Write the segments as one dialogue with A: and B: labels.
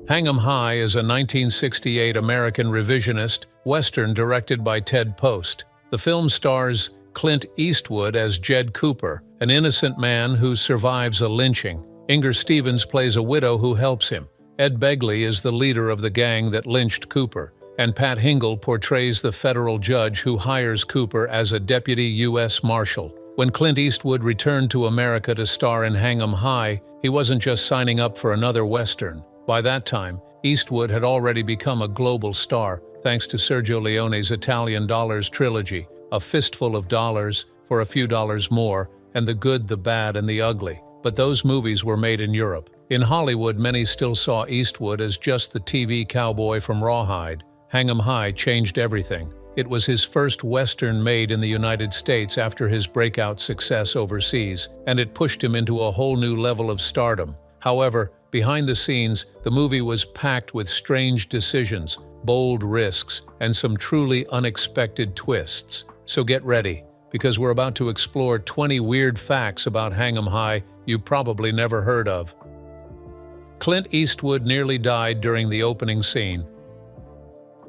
A: Hang 'Em High is a 1968 American revisionist Western directed by Ted Post. The film stars Clint Eastwood as Jed Cooper, an innocent man who survives a lynching. Inger Stevens plays a widow who helps him. Ed Begley is the leader of the gang that lynched Cooper, and Pat Hingle portrays the federal judge who hires Cooper as a deputy U.S. Marshal. When Clint Eastwood returned to America to star in Hang 'Em High, he wasn't just signing up for another Western. By that time, Eastwood had already become a global star, thanks to Sergio Leone's Italian Dollars trilogy, A Fistful of Dollars, For a Few Dollars More, and The Good, the Bad, and the Ugly. But those movies were made in Europe. In Hollywood, many still saw Eastwood as just the TV cowboy from Rawhide. Hang 'Em High changed everything. It was his first Western made in the United States after his breakout success overseas, and it pushed him into a whole new level of stardom. However, behind the scenes, the movie was packed with strange decisions, bold risks, and some truly unexpected twists. So get ready, because we're about to explore 20 weird facts about Hang 'Em High you probably never heard of. Clint Eastwood nearly died during the opening scene.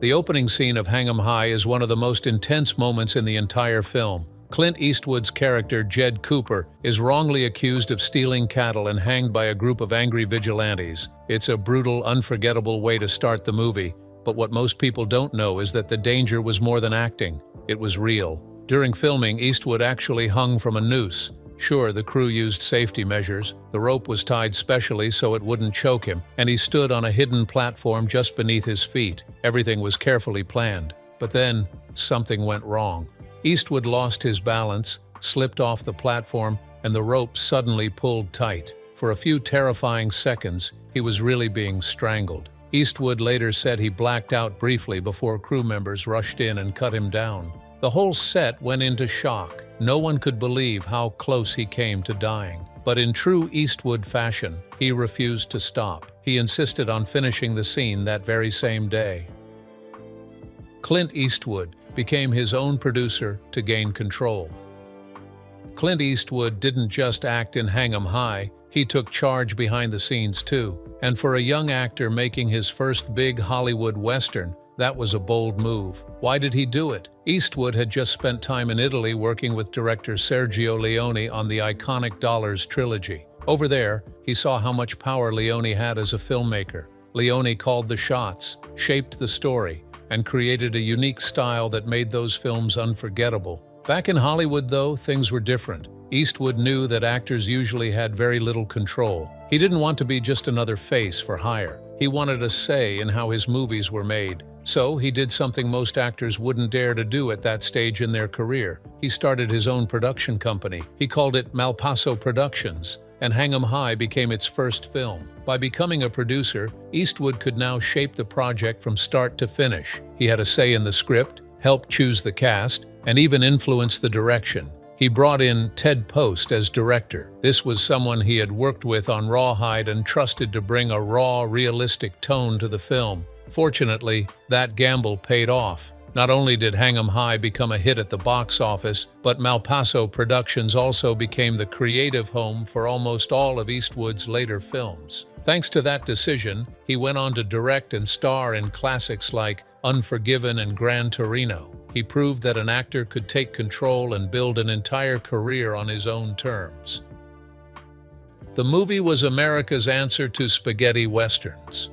A: The opening scene of Hang 'Em High is one of the most intense moments in the entire film. Clint Eastwood's character, Jed Cooper, is wrongly accused of stealing cattle and hanged by a group of angry vigilantes. It's a brutal, unforgettable way to start the movie, but what most people don't know is that the danger was more than acting. It was real. During filming, Eastwood actually hung from a noose. Sure, the crew used safety measures. The rope was tied specially so it wouldn't choke him, and he stood on a hidden platform just beneath his feet. Everything was carefully planned. But then, something went wrong. Eastwood lost his balance, slipped off the platform, and the rope suddenly pulled tight. For a few terrifying seconds, he was really being strangled. Eastwood later said he blacked out briefly before crew members rushed in and cut him down. The whole set went into shock. No one could believe how close he came to dying. But in true Eastwood fashion, he refused to stop. He insisted on finishing the scene that very same day. Clint Eastwood became his own producer to gain control. Clint Eastwood didn't just act in Hang 'Em High, he took charge behind the scenes too. And for a young actor making his first big Hollywood Western, that was a bold move. Why did he do it? Eastwood had just spent time in Italy working with director Sergio Leone on the iconic Dollars trilogy. Over there, he saw how much power Leone had as a filmmaker. Leone called the shots, shaped the story, and created a unique style that made those films unforgettable. Back in Hollywood, though, things were different. Eastwood knew that actors usually had very little control. He didn't want to be just another face for hire. He wanted a say in how his movies were made. So he did something most actors wouldn't dare to do at that stage in their career. He started his own production company. He called it Malpaso Productions, and Hang 'Em High became its first film. By becoming a producer, Eastwood could now shape the project from start to finish. He had a say in the script, helped choose the cast, and even influence the direction. He brought in Ted Post as director. This was someone he had worked with on Rawhide and trusted to bring a raw, realistic tone to the film. Fortunately, that gamble paid off. Not only did Hang 'Em High become a hit at the box office, but Malpaso Productions also became the creative home for almost all of Eastwood's later films. Thanks to that decision, he went on to direct and star in classics like Unforgiven and Gran Torino. He proved that an actor could take control and build an entire career on his own terms. The movie was America's answer to spaghetti westerns.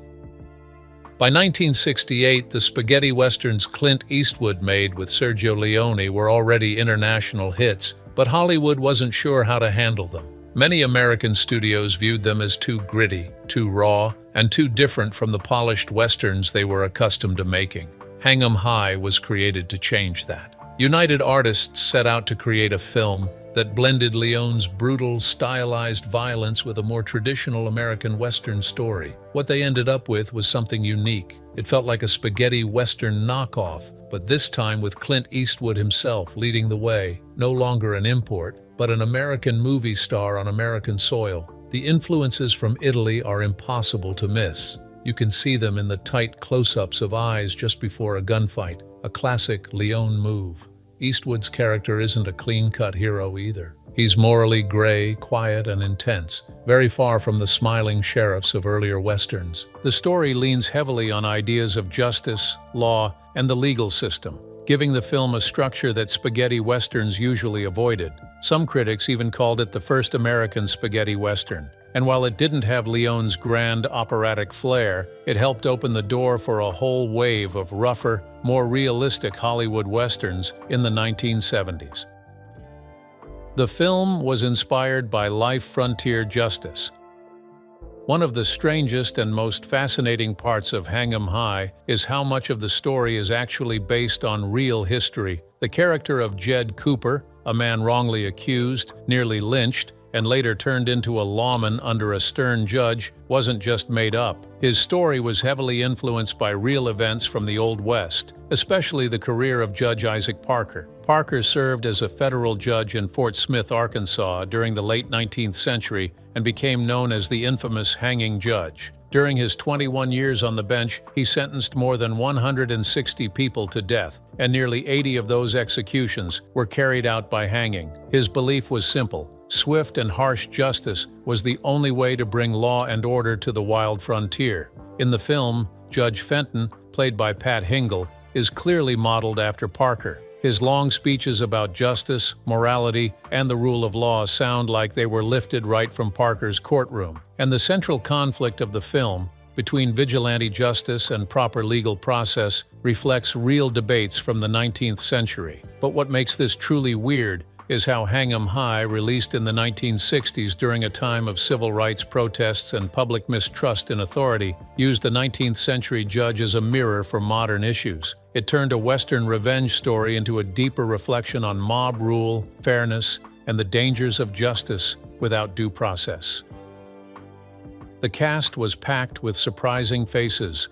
A: By 1968, the spaghetti westerns Clint Eastwood made with Sergio Leone were already international hits, but Hollywood wasn't sure how to handle them. Many American studios viewed them as too gritty, too raw, and too different from the polished westerns they were accustomed to making. Hang 'Em High was created to change that. United Artists set out to create a film that blended Leone's brutal, stylized violence with a more traditional American Western story. What they ended up with was something unique. It felt like a spaghetti Western knockoff, but this time with Clint Eastwood himself leading the way, no longer an import, but an American movie star on American soil. The influences from Italy are impossible to miss. You can see them in the tight close-ups of eyes just before a gunfight, a classic Leone move. Eastwood's character isn't a clean-cut hero either. He's morally gray, quiet, and intense, very far from the smiling sheriffs of earlier westerns. The story leans heavily on ideas of justice, law, and the legal system, giving the film a structure that spaghetti westerns usually avoided. Some critics even called it the first American spaghetti western. And while it didn't have Leone's grand operatic flair, it helped open the door for a whole wave of rougher, more realistic Hollywood westerns in the 1970s. The film was inspired by life frontier justice. One of the strangest and most fascinating parts of Hang 'em High is how much of the story is actually based on real history. The character of Jed Cooper, a man wrongly accused, nearly lynched, and later turned into a lawman under a stern judge, wasn't just made up. His story was heavily influenced by real events from the Old West, especially the career of Judge Isaac Parker. Parker served as a federal judge in Fort Smith, Arkansas during the late 19th century and became known as the infamous hanging judge. During his 21 years on the bench, he sentenced more than 160 people to death, and nearly 80 of those executions were carried out by hanging. His belief was simple: swift and harsh justice was the only way to bring law and order to the wild frontier. In the film, Judge Fenton, played by Pat Hingle, is clearly modeled after Parker. His long speeches about justice, morality, and the rule of law sound like they were lifted right from Parker's courtroom. And the central conflict of the film, between vigilante justice and proper legal process, reflects real debates from the 19th century. But what makes this truly weird is how Hang 'em High, released in the 1960s during a time of civil rights protests and public mistrust in authority, used a 19th century judge as a mirror for modern issues. It turned a Western revenge story into a deeper reflection on mob rule, fairness, and the dangers of justice without due process. The cast was packed with surprising faces.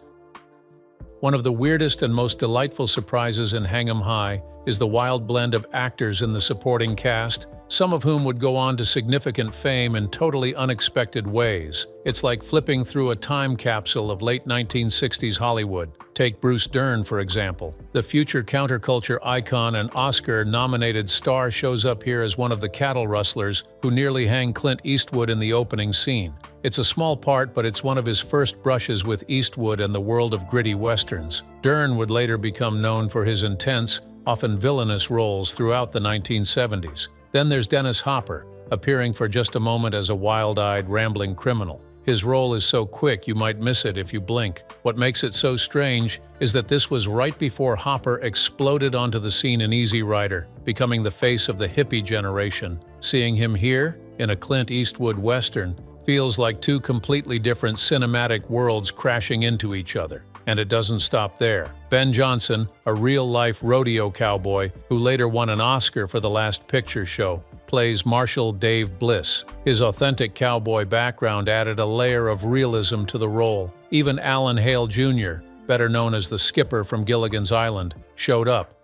A: One of the weirdest and most delightful surprises in Hang 'em High is the wild blend of actors in the supporting cast, some of whom would go on to significant fame in totally unexpected ways. It's like flipping through a time capsule of late 1960s Hollywood. Take Bruce Dern, for example. The future counterculture icon and Oscar-nominated star shows up here as one of the cattle rustlers who nearly hang Clint Eastwood in the opening scene. It's a small part, but it's one of his first brushes with Eastwood and the world of gritty westerns. Dern would later become known for his intense, often villainous roles throughout the 1970s. Then there's Dennis Hopper, appearing for just a moment as a wild-eyed, rambling criminal. His role is so quick you might miss it if you blink. What makes it so strange is that this was right before Hopper exploded onto the scene in Easy Rider, becoming the face of the hippie generation. Seeing him here, in a Clint Eastwood western, feels like two completely different cinematic worlds crashing into each other. And it doesn't stop there. Ben Johnson, a real-life rodeo cowboy who later won an Oscar for The Last Picture Show, plays Marshal Dave Bliss. His authentic cowboy background added a layer of realism to the role. Even Alan Hale Jr., better known as the Skipper from Gilligan's Island, showed up.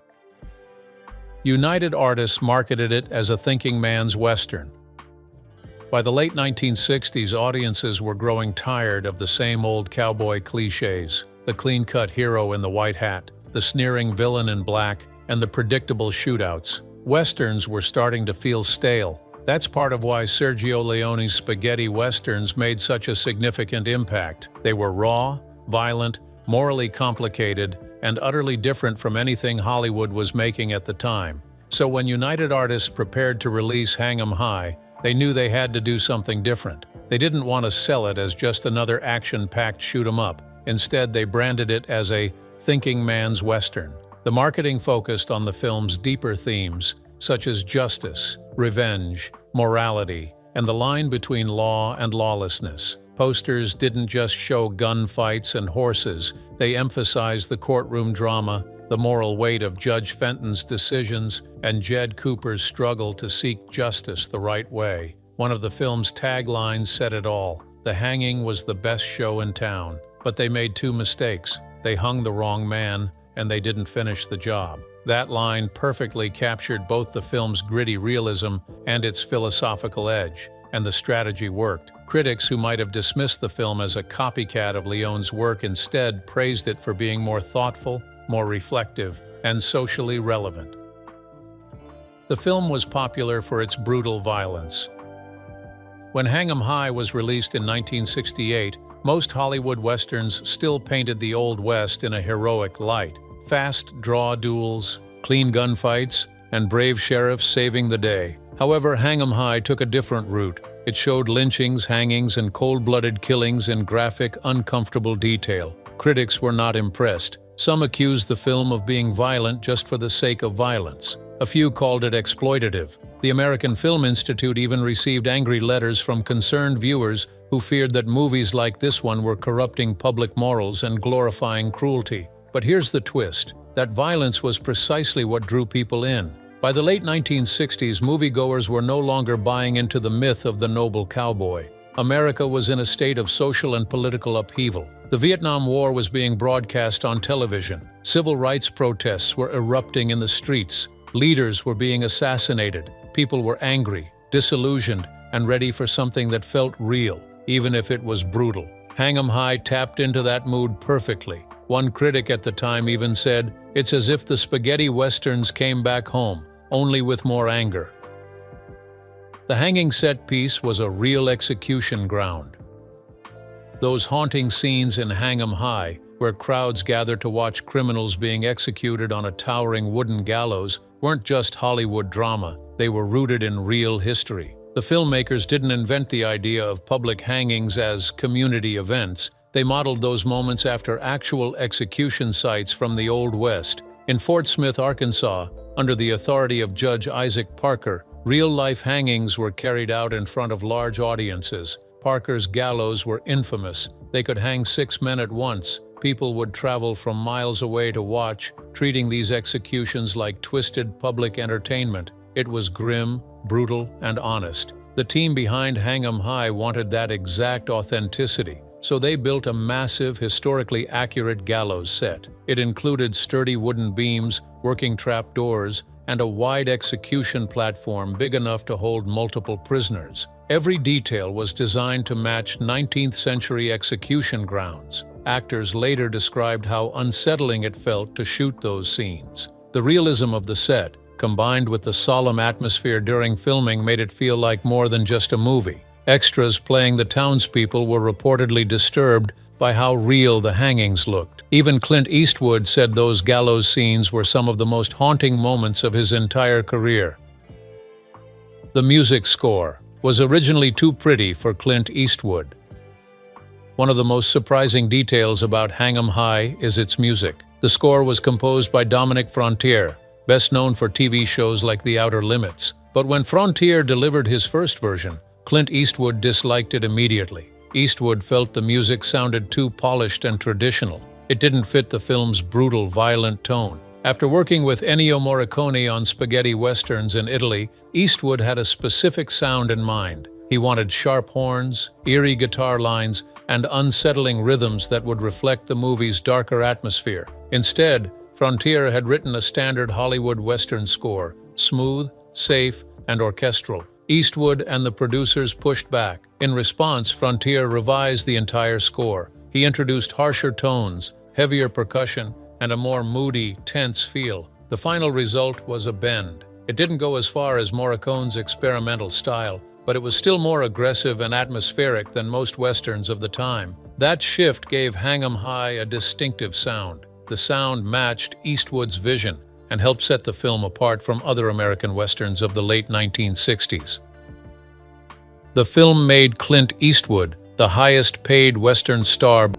A: United Artists marketed it as a thinking man's western. By the late 1960s, audiences were growing tired of the same old cowboy cliches: the clean-cut hero in the white hat, the sneering villain in black, and the predictable shootouts. Westerns were starting to feel stale. That's part of why Sergio Leone's spaghetti westerns made such a significant impact. They were raw, violent, morally complicated, and utterly different from anything Hollywood was making at the time. So when United Artists prepared to release Hang 'em High, they knew they had to do something different. They didn't want to sell it as just another action-packed shoot-'em-up. Instead, they branded it as a thinking man's western. The marketing focused on the film's deeper themes, such as justice, revenge, morality, and the line between law and lawlessness. Posters didn't just show gunfights and horses, they emphasized the courtroom drama, the moral weight of Judge Fenton's decisions, and Jed Cooper's struggle to seek justice the right way. One of the film's taglines said it all: the hanging was the best show in town. But they made two mistakes. They hung the wrong man, and they didn't finish the job. That line perfectly captured both the film's gritty realism and its philosophical edge, and the strategy worked. Critics who might have dismissed the film as a copycat of Leone's work instead praised it for being more thoughtful, more reflective, and socially relevant. The film was popular for its brutal violence. When Hang 'em High was released in 1968, most Hollywood westerns still painted the Old West in a heroic light. Fast draw duels, clean gunfights, and brave sheriffs saving the day. However, Hang 'em High took a different route. It showed lynchings, hangings, and cold-blooded killings in graphic, uncomfortable detail. Critics were not impressed. Some accused the film of being violent just for the sake of violence. A few called it exploitative. The American Film Institute even received angry letters from concerned viewers who feared that movies like this one were corrupting public morals and glorifying cruelty. But here's the twist: that violence was precisely what drew people in. By the late 1960s, moviegoers were no longer buying into the myth of the noble cowboy. America was in a state of social and political upheaval. The Vietnam War was being broadcast on television. Civil rights protests were erupting in the streets. Leaders were being assassinated. People were angry, disillusioned, and ready for something that felt real, even if it was brutal. Hang 'em High tapped into that mood perfectly. One critic at the time even said, "It's as if the spaghetti westerns came back home, only with more anger." The hanging set piece was a real execution ground. Those haunting scenes in Hang 'em High, where crowds gathered to watch criminals being executed on a towering wooden gallows, weren't just Hollywood drama. They were rooted in real history. The filmmakers didn't invent the idea of public hangings as community events. They modeled those moments after actual execution sites from the Old West. In Fort Smith, Arkansas, under the authority of Judge Isaac Parker, real-life hangings were carried out in front of large audiences. Parker's gallows were infamous. They could hang 6 men at once. People would travel from miles away to watch, treating these executions like twisted public entertainment. It was grim, brutal, and honest. The team behind Hang 'em High wanted that exact authenticity, so they built a massive, historically accurate gallows set. It included sturdy wooden beams, working trap doors, and a wide execution platform big enough to hold multiple prisoners. Every detail was designed to match 19th century execution grounds. Actors later described how unsettling it felt to shoot those scenes. The realism of the set, combined with the solemn atmosphere during filming, made it feel like more than just a movie. Extras playing the townspeople were reportedly disturbed by how real the hangings looked. Even Clint Eastwood said those gallows scenes were some of the most haunting moments of his entire career. The music score was originally too pretty for Clint Eastwood. One of the most surprising details about Hang 'em High is its music. The score was composed by Dominic Frontier, best known for TV shows like The Outer Limits. But when Frontier delivered his first version, Clint Eastwood disliked it immediately. Eastwood felt the music sounded too polished and traditional. It didn't fit the film's brutal, violent tone. After working with Ennio Morricone on spaghetti westerns in Italy, Eastwood had a specific sound in mind. He wanted sharp horns, eerie guitar lines, and unsettling rhythms that would reflect the movie's darker atmosphere. Instead, Frontier had written a standard Hollywood Western score, smooth, safe, and orchestral. Eastwood and the producers pushed back. In response, Frontier revised the entire score. He introduced harsher tones, heavier percussion, and a more moody, tense feel. The final result was a bend. It didn't go as far as Morricone's experimental style, but it was still more aggressive and atmospheric than most westerns of the time. That shift gave Hang 'em High a distinctive sound. The sound matched Eastwood's vision and helped set the film apart from other American westerns of the late 1960s. The film made Clint Eastwood the highest-paid Western star.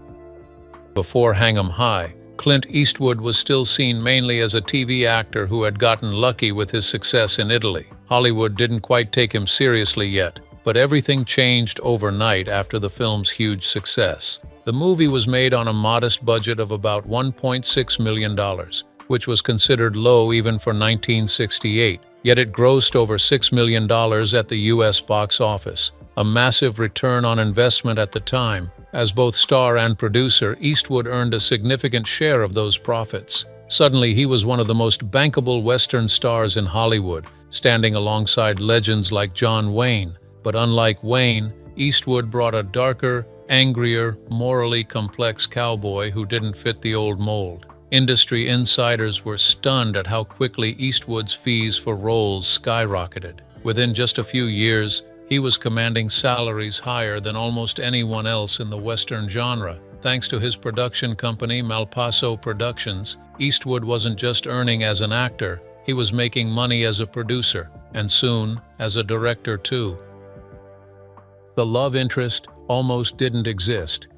A: Before Hang 'em High, Clint Eastwood was still seen mainly as a TV actor who had gotten lucky with his success in Italy. Hollywood didn't quite take him seriously yet, but everything changed overnight after the film's huge success. The movie was made on a modest budget of about $1.6 million, which was considered low even for 1968, yet it grossed over $6 million at the U.S. box office, a massive return on investment at the time. As both star and producer, Eastwood earned a significant share of those profits. Suddenly, he was one of the most bankable Western stars in Hollywood, standing alongside legends like John Wayne. But unlike Wayne, Eastwood brought a darker, angrier, morally complex cowboy who didn't fit the old mold. Industry insiders were stunned at how quickly Eastwood's fees for roles skyrocketed. Within just a few years, he was commanding salaries higher than almost anyone else in the Western genre. Thanks to his production company, Malpaso Productions, Eastwood wasn't just earning as an actor, he was making money as a producer, and soon as a director too. The love interest almost didn't exist.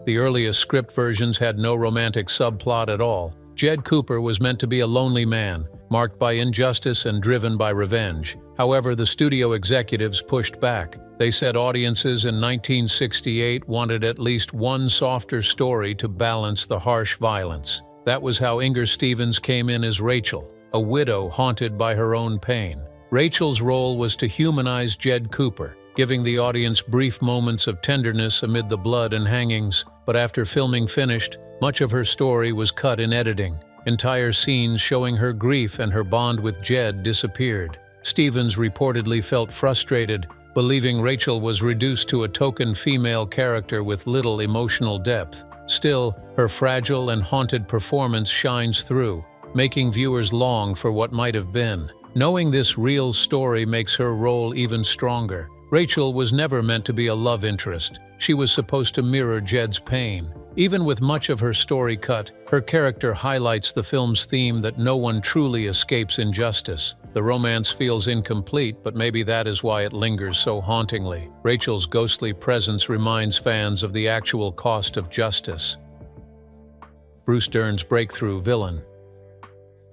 A: The earliest script versions had no romantic subplot at all. Jed Cooper was meant to be a lonely man, marked by injustice and driven by revenge. However, the studio executives pushed back. They said audiences in 1968 wanted at least one softer story to balance the harsh violence. That was how Inger Stevens came in as Rachel, a widow haunted by her own pain. Rachel's role was to humanize Jed Cooper, giving the audience brief moments of tenderness amid the blood and hangings, but after filming finished, much of her story was cut in editing. Entire scenes showing her grief and her bond with Jed disappeared. Stevens reportedly felt frustrated, believing Rachel was reduced to a token female character with little emotional depth. Still, her fragile and haunted performance shines through, making viewers long for what might have been. Knowing this real story makes her role even stronger. Rachel was never meant to be a love interest. She was supposed to mirror Jed's pain. Even with much of her story cut, her character highlights the film's theme that no one truly escapes injustice. The romance feels incomplete, but maybe that is why it lingers so hauntingly. Rachel's ghostly presence reminds fans of the actual cost of justice. Bruce Dern's breakthrough villain.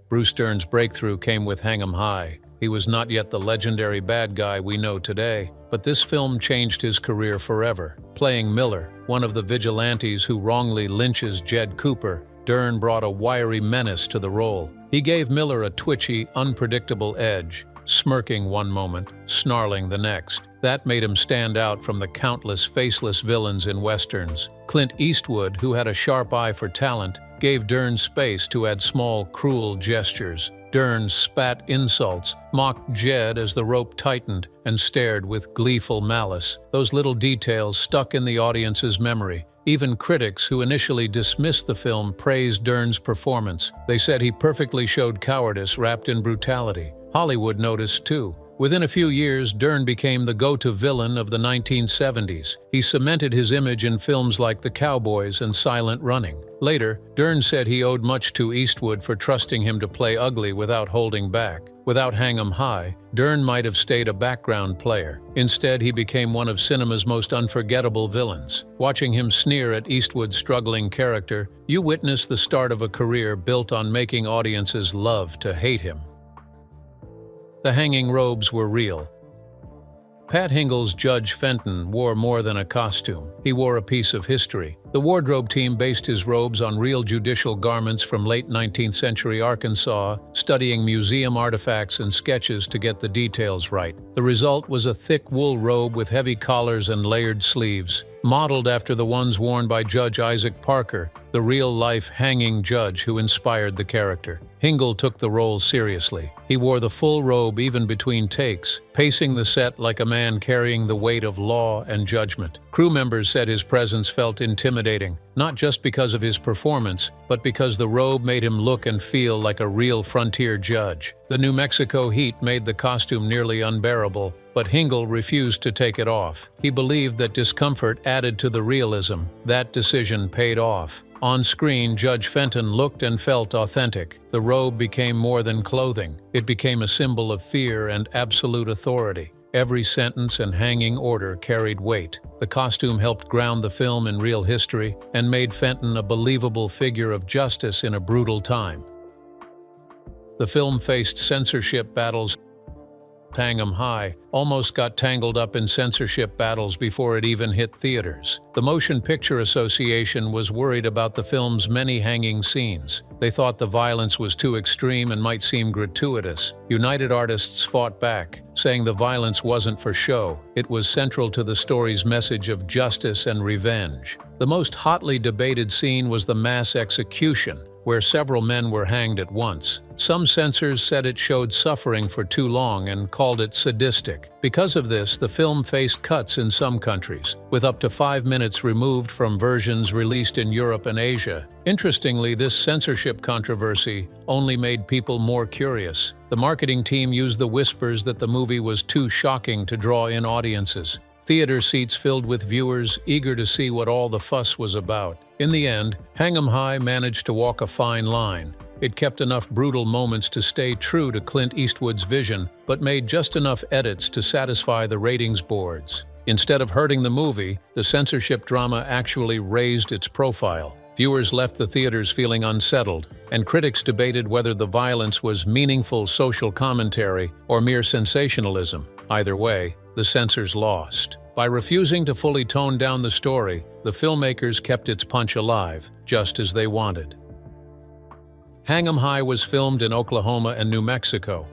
A: Bruce Dern's breakthrough came with Hang 'em High. He was not yet the legendary bad guy we know today, but this film changed his career forever. Playing Miller, one of the vigilantes who wrongly lynches Jed Cooper, Dern brought a wiry menace to the role. He gave Miller a twitchy, unpredictable edge, smirking one moment, snarling the next. That made him stand out from the countless faceless villains in westerns. Clint Eastwood, who had a sharp eye for talent, gave Dern space to add small, cruel gestures. Dern spat insults, mocked Jed as the rope tightened, and stared with gleeful malice. Those little details stuck in the audience's memory. Even critics who initially dismissed the film praised Dern's performance. They said he perfectly showed cowardice wrapped in brutality. Hollywood noticed too. Within a few years, Dern became the go-to villain of the 1970s. He cemented his image in films like The Cowboys and Silent Running. Later, Dern said he owed much to Eastwood for trusting him to play ugly without holding back. Without Hang 'em High, Dern might have stayed a background player. Instead, he became one of cinema's most unforgettable villains. Watching him sneer at Eastwood's struggling character, you witness the start of a career built on making audiences love to hate him. The hanging robes were real. Pat Hingle's Judge Fenton wore more than a costume. He wore a piece of history. The wardrobe team based his robes on real judicial garments from late 19th century Arkansas, studying museum artifacts and sketches to get the details right. The result was a thick wool robe with heavy collars and layered sleeves, modeled after the ones worn by Judge Isaac Parker, the real-life hanging judge who inspired the character. Hingle took the role seriously. He wore the full robe even between takes, pacing the set like a man carrying the weight of law and judgment. Crew members said his presence felt intimidating, not just because of his performance, but because the robe made him look and feel like a real frontier judge. The New Mexico heat made the costume nearly unbearable, but Hingle refused to take it off. He believed that discomfort added to the realism. That decision paid off. On screen, Judge Fenton looked and felt authentic. The robe became more than clothing. It became a symbol of fear and absolute authority. Every sentence and hanging order carried weight. The costume helped ground the film in real history and made Fenton a believable figure of justice in a brutal time. The film faced censorship battles. Hang 'em High almost got tangled up in censorship battles before it even hit theaters. The Motion Picture Association was worried about the film's many hanging scenes. They thought the violence was too extreme and might seem gratuitous. United Artists fought back, saying the violence wasn't for show. It was central to the story's message of justice and revenge. The most hotly debated scene was the mass execution, where several men were hanged at once. Some censors said it showed suffering for too long and called it sadistic. Because of this, the film faced cuts in some countries, with up to 5 minutes removed from versions released in Europe and Asia. Interestingly, this censorship controversy only made people more curious. The marketing team used the whispers that the movie was too shocking to draw in audiences. Theater seats filled with viewers eager to see what all the fuss was about. In the end, Hang 'em High managed to walk a fine line. It kept enough brutal moments to stay true to Clint Eastwood's vision, but made just enough edits to satisfy the ratings boards. Instead of hurting the movie, the censorship drama actually raised its profile. Viewers left the theaters feeling unsettled, and critics debated whether the violence was meaningful social commentary or mere sensationalism. Either way, the censors lost. By refusing to fully tone down the story, the filmmakers kept its punch alive, just as they wanted. Hang 'em High was filmed in Oklahoma and New Mexico.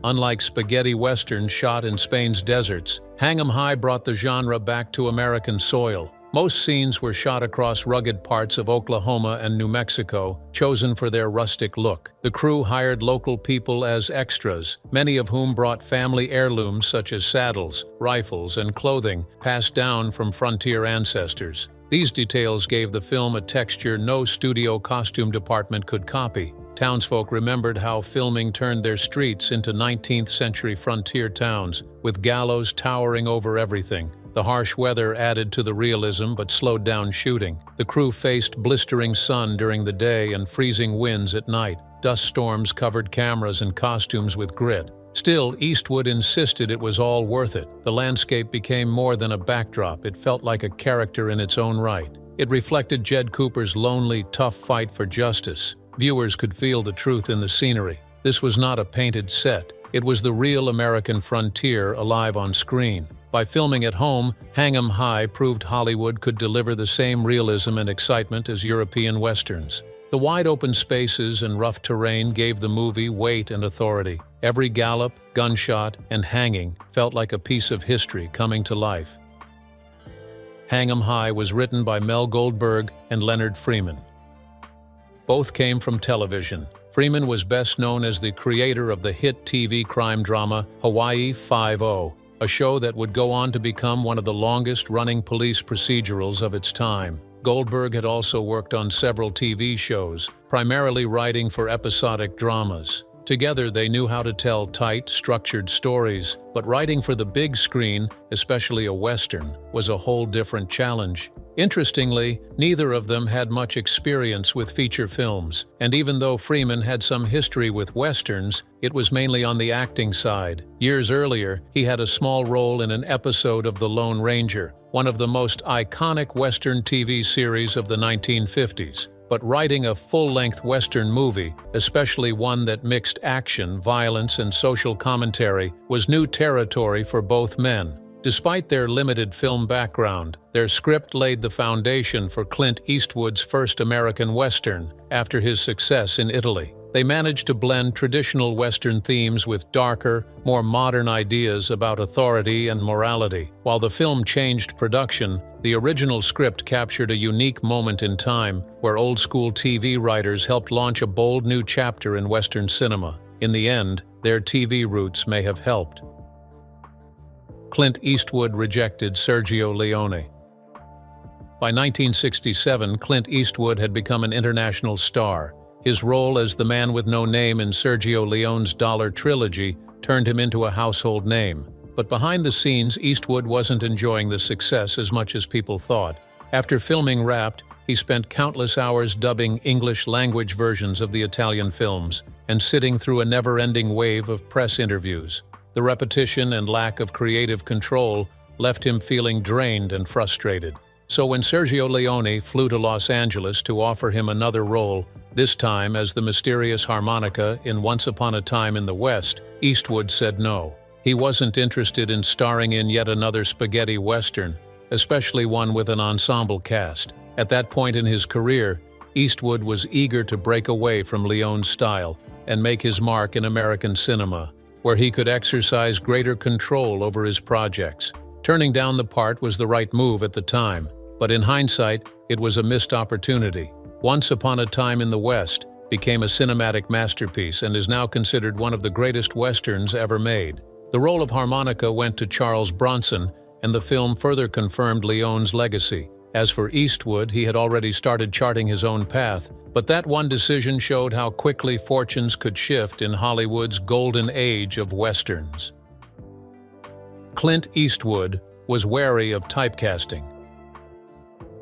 A: Unlike spaghetti westerns shot in Spain's deserts, Hang 'em High brought the genre back to American soil. Most scenes were shot across rugged parts of Oklahoma and New Mexico, chosen for their rustic look. The crew hired local people as extras, many of whom brought family heirlooms such as saddles, rifles, and clothing passed down from frontier ancestors. These details gave the film a texture no studio costume department could copy. Townsfolk remembered how filming turned their streets into 19th-century frontier towns, with gallows towering over everything. The harsh weather added to the realism but slowed down shooting. The crew faced blistering sun during the day and freezing winds at night. Dust storms covered cameras and costumes with grit. Still, Eastwood insisted it was all worth it. The landscape became more than a backdrop. It felt like a character in its own right. It reflected Jed Cooper's lonely, tough fight for justice. Viewers could feel the truth in the scenery. This was not a painted set. It was the real American frontier alive on screen. By filming at home, Hang 'em High proved Hollywood could deliver the same realism and excitement as European westerns. The wide-open spaces and rough terrain gave the movie weight and authority. Every gallop, gunshot, and hanging felt like a piece of history coming to life. Hang 'em High was written by Mel Goldberg and Leonard Freeman. Both came from television. Freeman was best known as the creator of the hit TV crime drama Hawaii Five-0, a show that would go on to become one of the longest-running police procedurals of its time. Goldberg had also worked on several TV shows, primarily writing for episodic dramas. Together, they knew how to tell tight, structured stories, but writing for the big screen, especially a Western, was a whole different challenge. Interestingly, neither of them had much experience with feature films, and even though Freeman had some history with Westerns, it was mainly on the acting side. Years earlier, he had a small role in an episode of The Lone Ranger, one of the most iconic Western TV series of the 1950s. But writing a full-length Western movie, especially one that mixed action, violence, and social commentary, was new territory for both men. Despite their limited film background, their script laid the foundation for Clint Eastwood's first American Western after his success in Italy. They managed to blend traditional Western themes with darker, more modern ideas about authority and morality. While the film changed production, the original script captured a unique moment in time where old-school TV writers helped launch a bold new chapter in Western cinema. In the end, their TV roots may have helped. Clint Eastwood rejected Sergio Leone. By 1967, Clint Eastwood had become an international star. His role as the man with no name in Sergio Leone's Dollar Trilogy turned him into a household name. But behind the scenes, Eastwood wasn't enjoying the success as much as people thought. After filming Wrapped, he spent countless hours dubbing English-language versions of the Italian films and sitting through a never-ending wave of press interviews. The repetition and lack of creative control left him feeling drained and frustrated. So when Sergio Leone flew to Los Angeles to offer him another role, this time as the mysterious harmonica in Once Upon a Time in the West, Eastwood said no. He wasn't interested in starring in yet another spaghetti western, especially one with an ensemble cast. At that point in his career, Eastwood was eager to break away from Leone's style and make his mark in American cinema, where he could exercise greater control over his projects. Turning down the part was the right move at the time, but in hindsight, it was a missed opportunity. Once Upon a Time in the West became a cinematic masterpiece and is now considered one of the greatest westerns ever made. The role of harmonica went to Charles Bronson, and the film further confirmed Leone's legacy. As for Eastwood, he had already started charting his own path, but that one decision showed how quickly fortunes could shift in Hollywood's golden age of westerns. Clint Eastwood was wary of typecasting.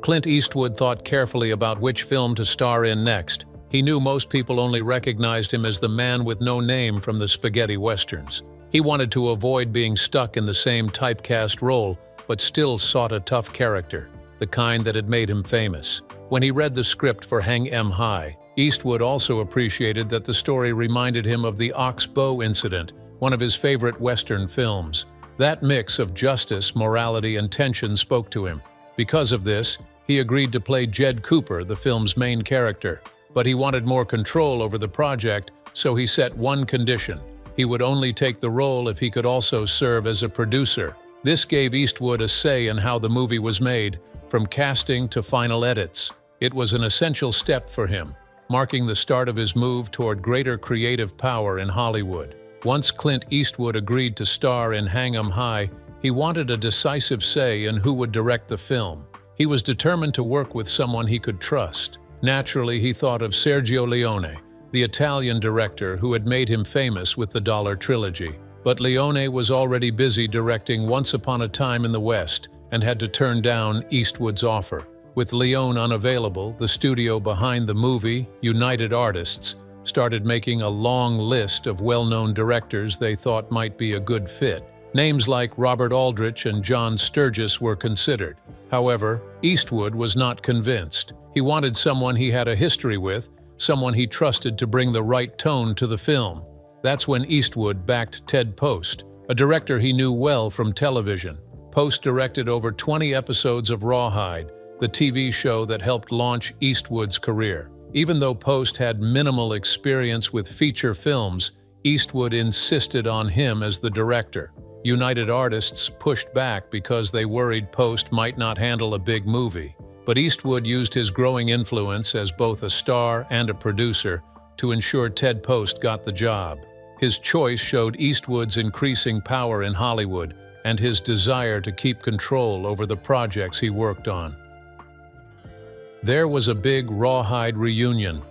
A: Clint Eastwood thought carefully about which film to star in next. He knew most people only recognized him as the man with no name from the spaghetti westerns. He wanted to avoid being stuck in the same typecast role, but still sought a tough character, the kind that had made him famous. When he read the script for Hang 'Em High, Eastwood also appreciated that the story reminded him of the Ox Bow incident, one of his favorite Western films. That mix of justice, morality, and tension spoke to him. Because of this, he agreed to play Jed Cooper, the film's main character. But he wanted more control over the project, so he set one condition. He would only take the role if he could also serve as a producer. This gave Eastwood a say in how the movie was made, from casting to final edits. It was an essential step for him, marking the start of his move toward greater creative power in Hollywood. Once Clint Eastwood agreed to star in Hang 'Em High, he wanted a decisive say in who would direct the film. He was determined to work with someone he could trust. Naturally, he thought of Sergio Leone, the Italian director who had made him famous with the Dollar Trilogy. But Leone was already busy directing Once Upon a Time in the West and had to turn down Eastwood's offer. With Leone unavailable, the studio behind the movie, United Artists, started making a long list of well-known directors they thought might be a good fit. Names like Robert Aldrich and John Sturges were considered. However, Eastwood was not convinced. He wanted someone he had a history with, someone he trusted to bring the right tone to the film. That's when Eastwood backed Ted Post, a director he knew well from television. Post directed over 20 episodes of Rawhide, the TV show that helped launch Eastwood's career. Even though Post had minimal experience with feature films, Eastwood insisted on him as the director. United Artists pushed back because they worried Post might not handle a big movie. But Eastwood used his growing influence as both a star and a producer to ensure Ted Post got the job. His choice showed Eastwood's increasing power in Hollywood and his desire to keep control over the projects he worked on. There was a big Rawhide reunion.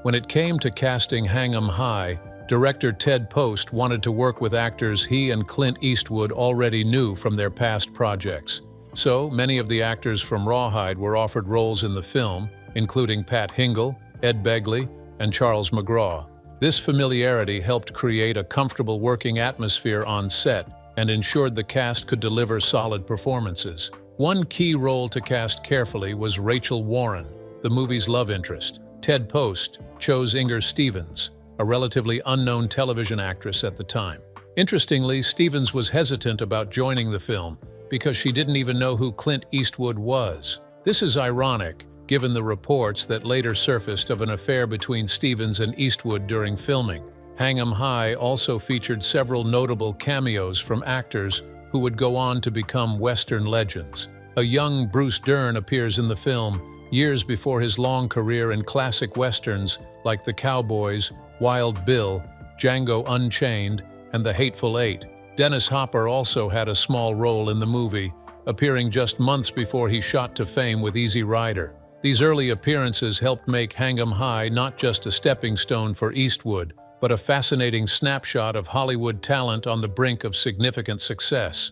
A: When it came to casting Hang 'Em High, director Ted Post wanted to work with actors he and Clint Eastwood already knew from their past projects. So, many of the actors from Rawhide were offered roles in the film, including Pat Hingle, Ed Begley, and Charles McGraw. This familiarity helped create a comfortable working atmosphere on set and ensured the cast could deliver solid performances. One key role to cast carefully was Rachel Warren, the movie's love interest. Ted Post chose Inger Stevens, a relatively unknown television actress at the time. Interestingly, Stevens was hesitant about joining the film because she didn't even know who Clint Eastwood was. This is ironic, given the reports that later surfaced of an affair between Stevens and Eastwood during filming. Hang 'Em High also featured several notable cameos from actors who would go on to become Western legends. A young Bruce Dern appears in the film years before his long career in classic Westerns like The Cowboys, Wild Bill, Django Unchained, and The Hateful Eight. Dennis Hopper also had a small role in the movie, appearing just months before he shot to fame with Easy Rider. These early appearances helped make Hang 'Em High not just a stepping stone for Eastwood, but a fascinating snapshot of Hollywood talent on the brink of significant success.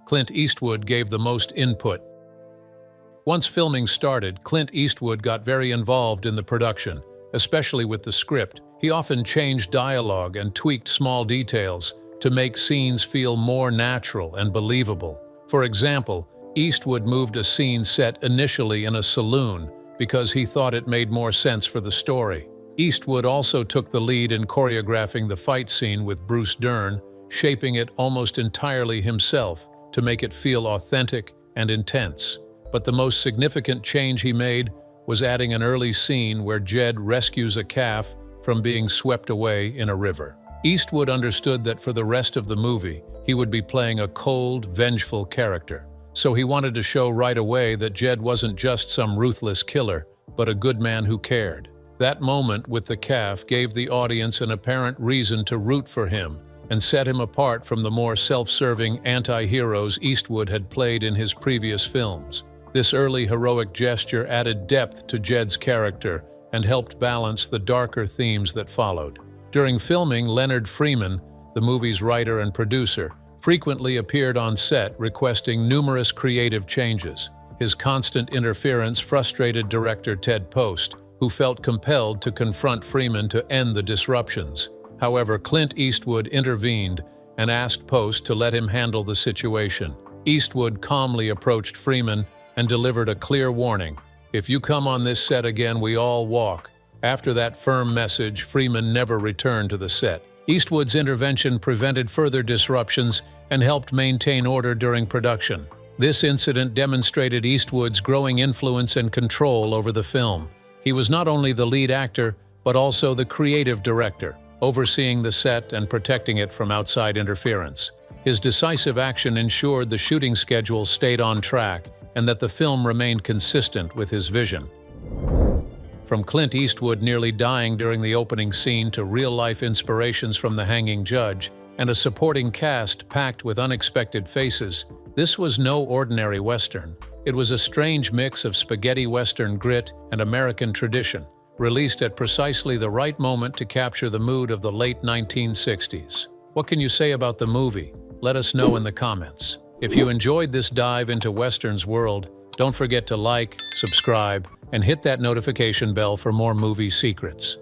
A: Clint Eastwood gave the most input. Once filming started, Clint Eastwood got very involved in the production, especially with the script. He often changed dialogue and tweaked small details to make scenes feel more natural and believable. For example, Eastwood moved a scene set initially in a saloon because he thought it made more sense for the story. Eastwood also took the lead in choreographing the fight scene with Bruce Dern, shaping it almost entirely himself to make it feel authentic and intense. But the most significant change he made was adding an early scene where Jed rescues a calf from being swept away in a river. Eastwood understood that for the rest of the movie, he would be playing a cold, vengeful character, So he wanted to show right away that Jed wasn't just some ruthless killer, but a good man who cared. That moment with the calf gave the audience an apparent reason to root for him and set him apart from the more self-serving anti-heroes Eastwood had played in his previous films. This early heroic gesture added depth to Jed's character and helped balance the darker themes that followed. During filming, Leonard Freeman, the movie's writer and producer, frequently appeared on set requesting numerous creative changes. His constant interference frustrated director Ted Post, who felt compelled to confront Freeman to end the disruptions. However, Clint Eastwood intervened and asked Post to let him handle the situation. Eastwood calmly approached Freeman and delivered a clear warning: "If you come on this set again, we all walk." After that firm message, Freeman never returned to the set. Eastwood's intervention prevented further disruptions and helped maintain order during production. This incident demonstrated Eastwood's growing influence and control over the film. He was not only the lead actor, but also the creative director, overseeing the set and protecting it from outside interference. His decisive action ensured the shooting schedule stayed on track and that the film remained consistent with his vision. From Clint Eastwood nearly dying during the opening scene to real-life inspirations from The Hanging Judge and a supporting cast packed with unexpected faces, this was no ordinary Western. It was a strange mix of spaghetti Western grit and American tradition, released at precisely the right moment to capture the mood of the late 1960s. What can you say about the movie? Let us know in the comments. If you enjoyed this dive into Western's world, don't forget to like, subscribe, and hit that notification bell for more movie secrets.